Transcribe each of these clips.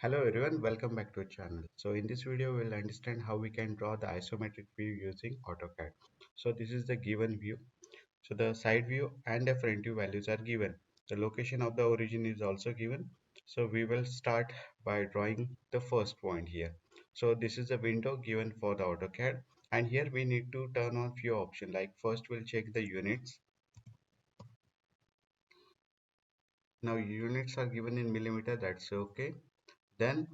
Hello everyone, welcome back to our channel. So in this video, we'll understand how we can draw the isometric view using Autcad. So this is the given view. So the side view and the front view values are given. The location of the origin is also given. So we will start by drawing the first point here. So this is the window given for the Autcad, and here we need to turn on few options. Like first we'll check the units. Now units are given in millimeter, that's okay. Then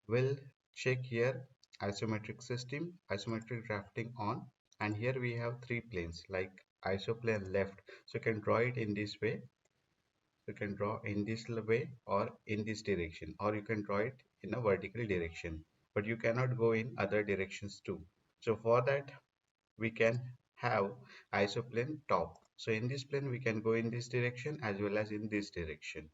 we'll check here isometric system, isometric drafting on, and here we have three planes like isoplane left. So you can draw it in this way, you can draw in this way or in this direction, or you can draw it in a vertical direction, but you cannot go in other directions too. So for that we can have isoplane top. So in this plane we can go in this direction as well as in this direction.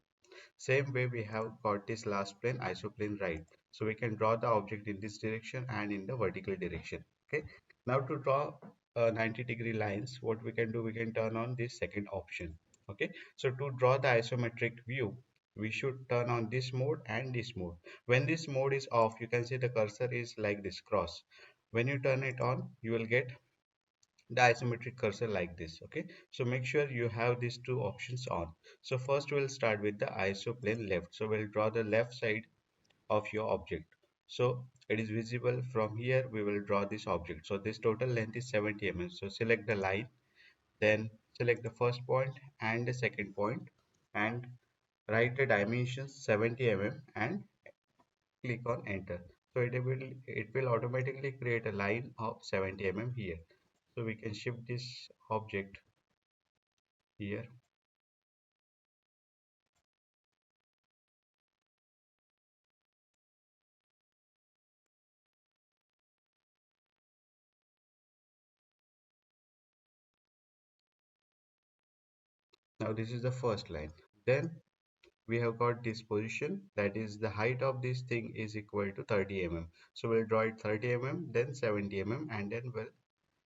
Same way we have got this last plane isoplane right. So we can draw the object in this direction and in the vertical direction. Okay. Now to draw 90-degree lines, what we can do, we can turn on this second option. Okay. So to draw the isometric view, we should turn on this mode and this mode. When this mode is off, you can see the cursor is like this cross. When you turn it on, you will get the isometric cursor like this. Okay, so make sure you have these two options on. So first we'll start with the isoplane left. So we'll draw the left side of your object. So it is visible from here. We will draw this object. So this total length is 70 mm. So select the line, then select the first point and the second point, and write the dimensions 70 mm and click on enter. So it will automatically create a line of 70 mm here. So we can shift this object here. Now this is the first line. Then we have got this position, that is the height of this thing is equal to 30 mm. So we'll draw it 30 mm, then 70 mm, and then we'll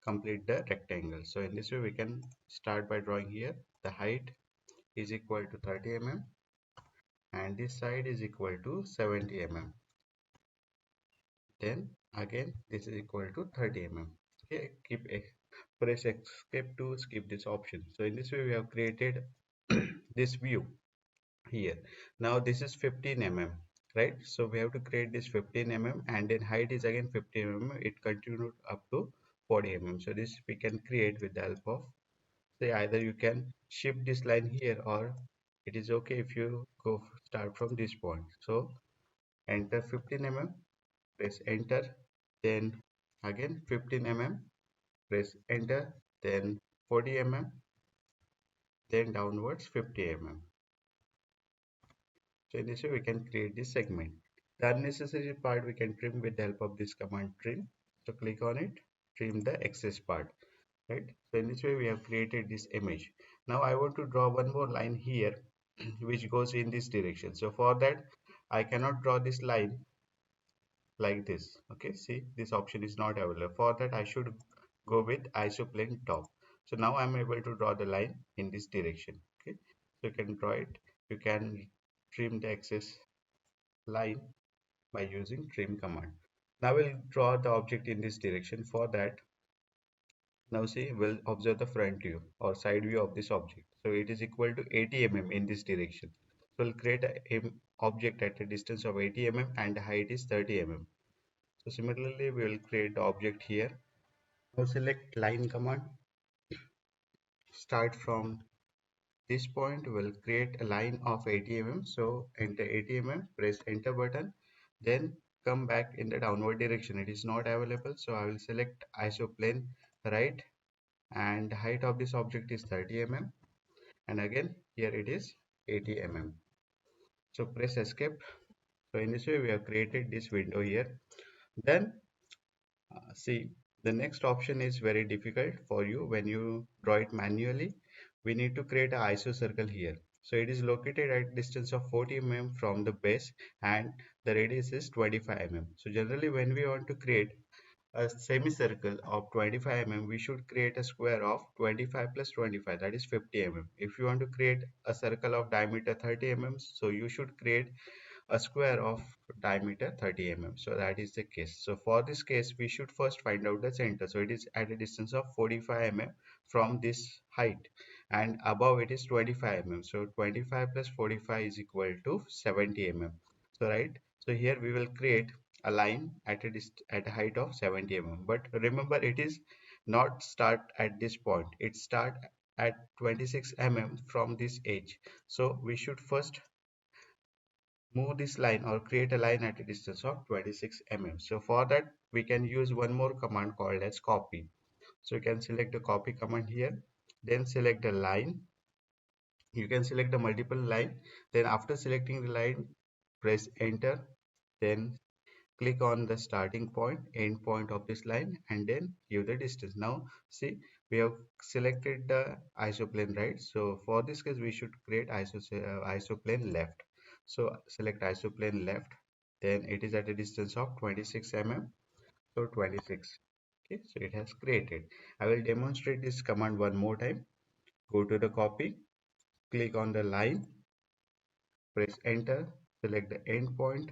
complete the rectangle. So in this way we can start by drawing here the height is equal to 30 mm and this side is equal to 70 mm. Then again this is equal to 30 mm. Okay, press escape to skip this option. So in this way we have created this view here. Now this is 15 mm, right? So we have to create this 15 mm, and then height is again 15 mm. It continued up to 40 mm. So this we can create with the help of, say, either you can shift this line here, or it is okay if you go start from this point. So enter 15 mm, press enter, then again 15 mm, press enter, then 40 mm, then downwards 50 mm. So in this way we can create this segment. The unnecessary part we can trim with the help of this command trim. So click on it, trim the excess part, right? So in this way we have created this image. Now I want to draw one more line here which goes in this direction. So for that I cannot draw this line like this. Okay, see, this option is not available. For that I should go with isoplane top. So now I'm able to draw the line in this direction. Okay, so you can draw it, you can trim the excess line by using trim command. Now we'll draw the object in this direction. For that, now see, we'll observe the front view or side view of this object. So it is equal to 80 mm in this direction. So we'll create an object at a distance of 80 mm and the height is 30 mm. So similarly, we will create the object here. Now select line command. Start from this point, we'll create a line of 80 mm. So enter 80 mm, press enter button, then come back in the downward direction. It is not available, so I will select isoplane right, and the height of this object is 30 mm, and again here it is 80 mm. So press escape. So in this way we have created this window here. Then see, the next option is very difficult for you when you draw it manually. We need to create an iso circle here. So it is located at distance of 40 mm from the base, and the radius is 25 mm. So generally when we want to create a semicircle of 25 mm, we should create a square of 25 plus 25, that is 50 mm. If you want to create a circle of diameter 30 mm, so you should create a square of diameter 30 mm. So that is the case. So for this case, we should first find out the center. So it is at a distance of 45 mm from this height, and above it is 25 mm. So 25 plus 45 is equal to 70 mm. So right. So here we will create a line at a height of 70 mm. But remember, it is not start at this point. It start at 26 mm from this edge. So we should first move this line or create a line at a distance of 26 mm. So for that we can use one more command called as copy. So you can select the copy command here, then select the line. You can select the multiple line, then after selecting the line, press enter, then click on the starting point, end point of this line, and then give the distance. Now see, we have selected the isoplane, right? So for this case we should create isoplane left. So select isoplane left, then it is at a distance of 26 mm. So 26. Okay, so it has created. I will demonstrate this command one more time. Go to the copy, click on the line, press enter, select the end point,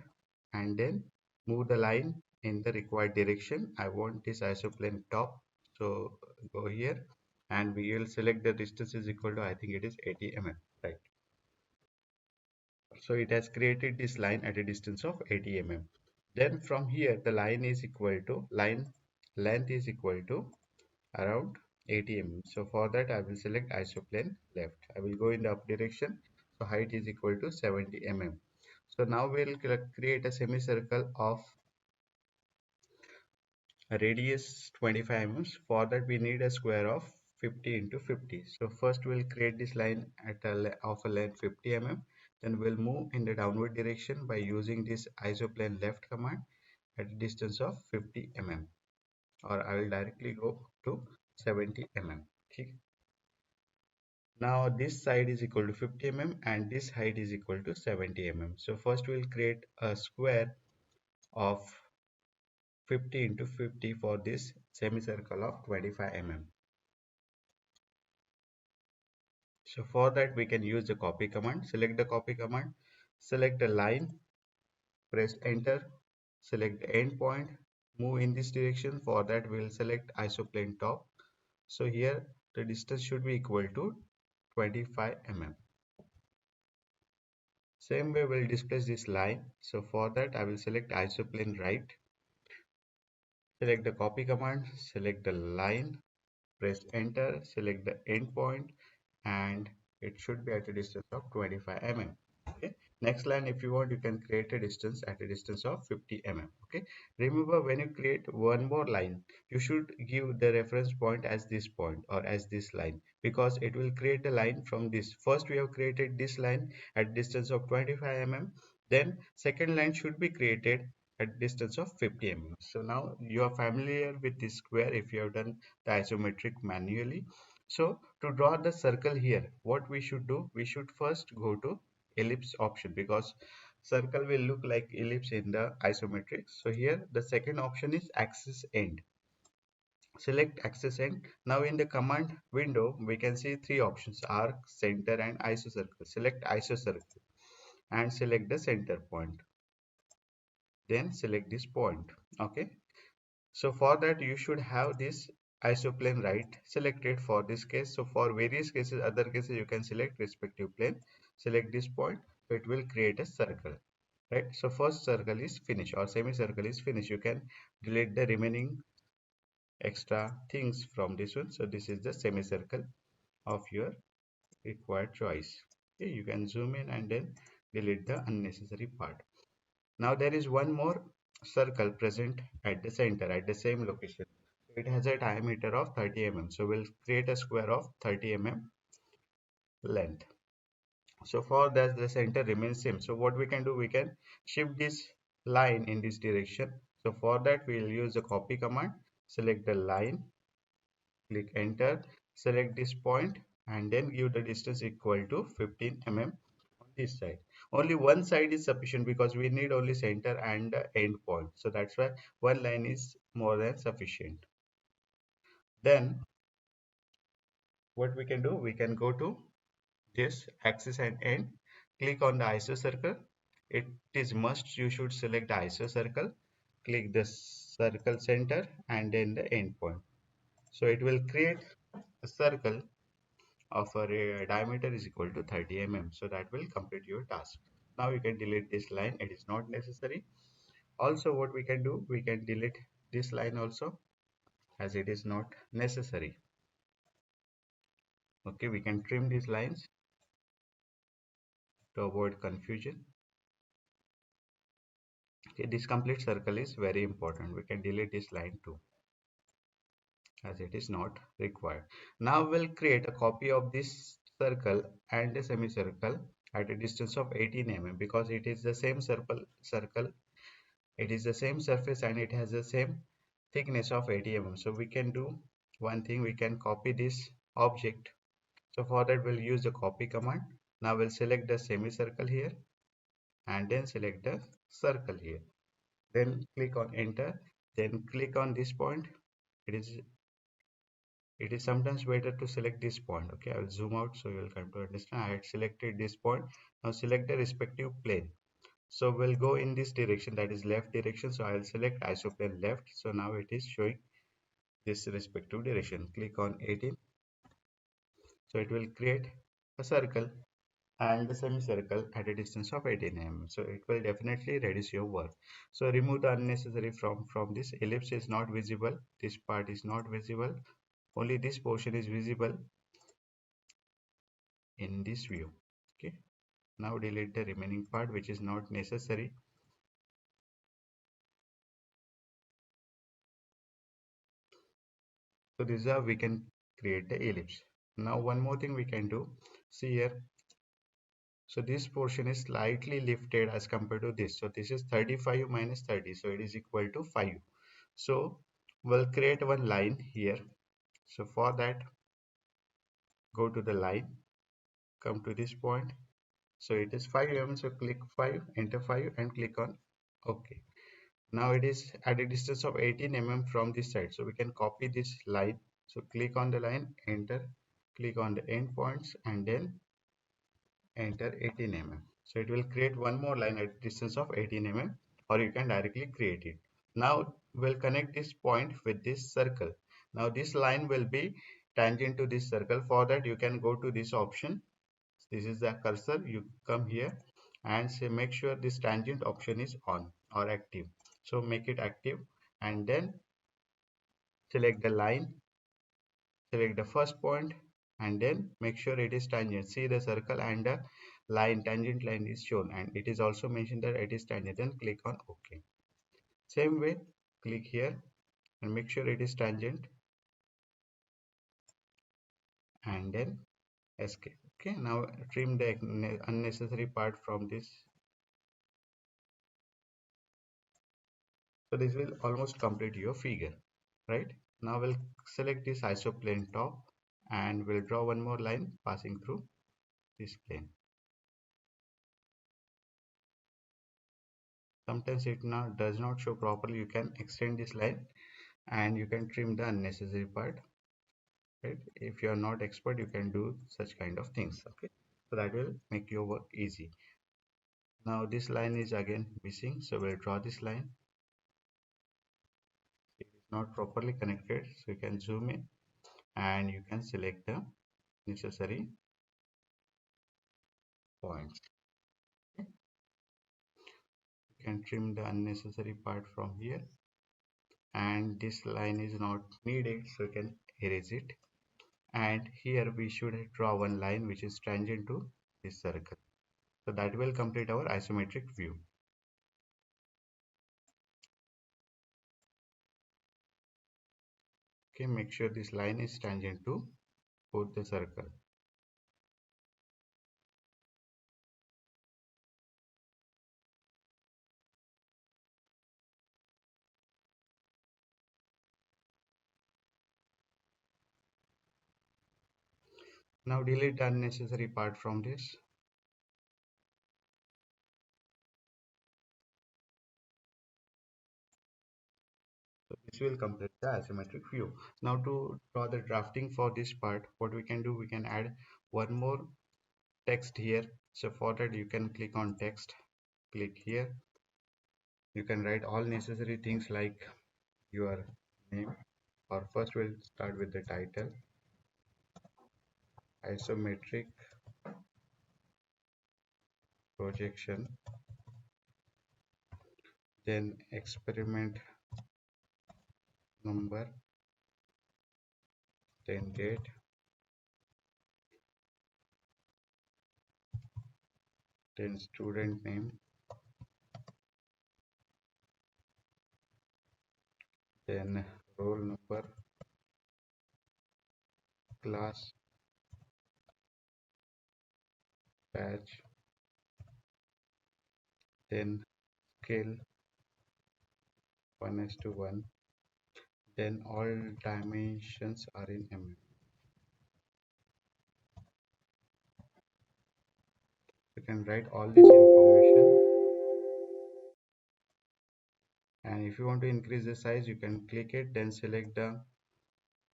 and then move the line in the required direction. I want this isoplane top, so go here, and we will select the distance is equal to, I think it is 80 mm, right? So it has created this line at a distance of 80 mm. Then from here the line is equal to, line length is equal to around 80 mm. So for that I will select isoplane left. I will go in the up direction. So height is equal to 70 mm. So now we'll create a semicircle of a radius 25 mm. For that we need a square of 50 into 50. So first we'll create this line at of a length 50 mm. Then we'll move in the downward direction by using this isoplane left command at a distance of 50 mm. Or I will directly go to 70 mm. Okay. Now this side is equal to 50 mm and this height is equal to 70 mm. So first we'll create a square of 50 into 50 for this semicircle of 25 mm. So for that we can use the copy command. Select the copy command, select the line, press enter, select the end point, move in this direction. For that we'll select isoplane top. So here the distance should be equal to 25 mm. Same way we'll displace this line. So for that I will select isoplane right, select the copy command, select the line, press enter, select the endpoint, and it should be at a distance of 25 mm. Okay. Next line, if you want, you can create a distance at a distance of 50 mm. Okay. Remember, when you create one more line, you should give the reference point as this point or as this line, because it will create the line from this. First we have created this line at distance of 25 mm. Then second line should be created at distance of 50 mm. So now you are familiar with this square if you have done the isometric manually. So to draw the circle here, what we should do, we should first go to ellipse option, because circle will look like ellipse in the isometric. So here the second option is axis end. Select axis end. Now in the command window we can see three options: arc, center, and isocircle. Select isocircle and select the center point, then select this point. Okay. So for that you should have this isoplane right selected for this case. So for various cases, other cases, you can select respective plane, select this point, so it will create a circle, right? So first circle is finished or semicircle is finished. You can delete the remaining extra things from this one. So this is the semicircle of your required choice. Okay, you can zoom in and then delete the unnecessary part. Now there is one more circle present at the center at the same location. It has a diameter of 30 mm. So we'll create a square of 30 mm length. So for that the center remains same. So what we can do, we can shift this line in this direction. So for that we'll use the copy command. Select the line, click enter, select this point, and then give the distance equal to 15 mm on this side. Only one side is sufficient because we need only center and end point. So that's why one line is more than sufficient. Then what we can do, we can go to this axis and end, click on the isocircle, it is must you should select the iso circle, click the circle center and then the end point. So it will create a circle of a diameter is equal to 30 mm. So that will complete your task. Now you can delete this line, it is not necessary. Also what we can do, we can delete this line also as it is not necessary. Okay, we can trim these lines to avoid confusion. Okay, this complete circle is very important. We can delete this line too as it is not required. Now we'll create a copy of this circle and a semicircle at a distance of 18 mm because it is the same circle, it is the same surface and it has the same thickness of 80 mm. So we can do one thing, we can copy this object. So for that we'll use the copy command. Now we'll select the semicircle here and then select the circle here. Then click on enter. Then click on this point. It is sometimes better to select this point. Okay, I will zoom out so you will come to understand. I had selected this point. Now select the respective plane. So we'll go in this direction, that is left direction. So I'll select isoplane left. So now it is showing this respective direction. Click on 18. So it will create a circle and the semicircle at a distance of 18 mm. So it will definitely reduce your work. So remove the unnecessary from this. Ellipse is not visible. This part is not visible. Only this portion is visible in this view. Okay. Now delete the remaining part which is not necessary. So this is how we can create the ellipse. Now one more thing we can do. See here. So this portion is slightly lifted as compared to this. So this is 35 minus 30. So it is equal to 5. So we'll create one line here. So for that, go to the line, come to this point. So it is 5 mm. So click 5, enter 5 and click on OK. Now it is at a distance of 18 mm from this side. So we can copy this line. So click on the line, enter, click on the end points and then enter 18 mm. So it will create one more line at distance of 18 mm, or you can directly create it. Now we'll connect this point with this circle. Now this line will be tangent to this circle. For that you can go to this option. This is the cursor. You come here and say make sure this tangent option is on or active. So make it active and then select the line, select the first point and then make sure it is tangent. See the circle and the line, tangent line is shown and it is also mentioned that it is tangent. Then click on OK. Same way, click here and make sure it is tangent and then escape. Okay, now trim the unnecessary part from this. So this will almost complete your figure, right? Now we'll select this isoplane top and we'll draw one more line passing through this plane. Sometimes it does not show properly. You can extend this line and you can trim the unnecessary part, right? If you are not expert, you can do such kind of things. Okay, so that will make your work easy. Now this line is again missing, so we'll draw this line. It is not properly connected, so you can zoom in and you can select the necessary points. Okay. You can trim the unnecessary part from here, and this line is not needed, so you can erase it. And here we should draw one line which is tangent to this circle. So that will complete our isometric view. Okay, make sure this line is tangent to both the circle. Now delete the unnecessary part from this. So this will complete the isometric view. Now to draw the drafting for this part, what we can do, we can add one more text here. So for that you can click on text Click here. You can write all necessary things like your name, or first we'll start with the title, isometric projection, then experiment number, then date, then student name, then roll number, class, batch, then scale 1:1, then all dimensions are in mm. You can write all this information, and if you want to increase the size you can click it, then select the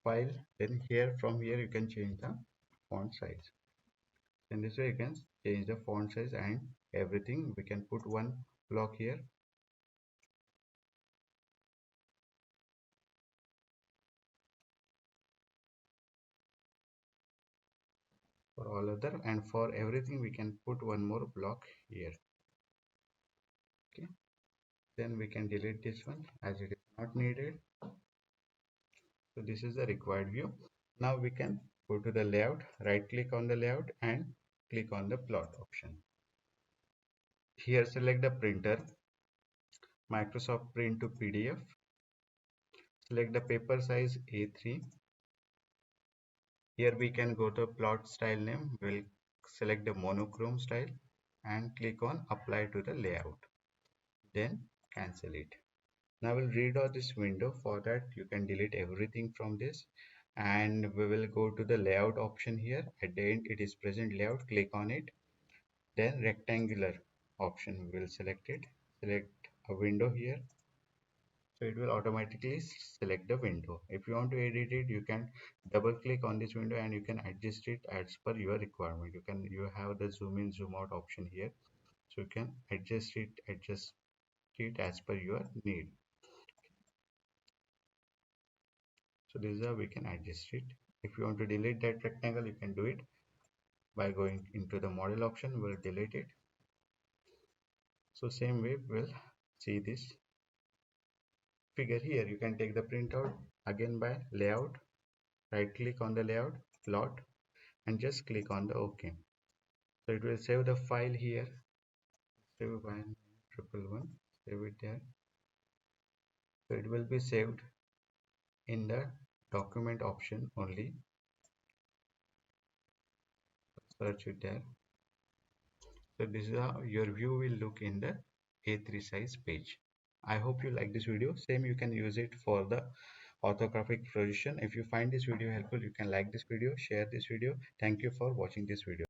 file, then here from here you can change the font size. In this way you can change the font size and everything. We can put one block here for all other, and for everything we can put one more block here. Okay, then we can delete this one as it is not needed. So this is the required view. Now we can go to the layout, right click on the layout and click on the plot option. Here select the printer, Microsoft Print to PDF. Select the paper size A3. Here we can go to plot style name. We'll select the monochrome style and click on apply to the layout. Then cancel it. Now we'll read out this window. For that you can delete everything from this, and we will go to the layout option here. At the end it is present layout. Click on it. Then rectangular option, we will select it. Select a window here. So it will automatically select the window. If you want to edit it, you can double click on this window and you can adjust it as per your requirement. You have the zoom in zoom out option here, so you can adjust it as per your need. So this is how we can adjust it. If you want to delete that rectangle, you can do it by going into the model option. We'll delete it. So same way we'll see this figure here. You can take the printout again by layout, right click on the layout, plot, and just click on the OK. So it will save the file here. Save 111, save it there. So it will be saved in the document option only. Search it there. So this is how your view will look in the A3 size page. I hope you like this video. Same you can use it for the orthographic projection. If you find this video helpful, you can like this video, share this video. Thank you for watching this video.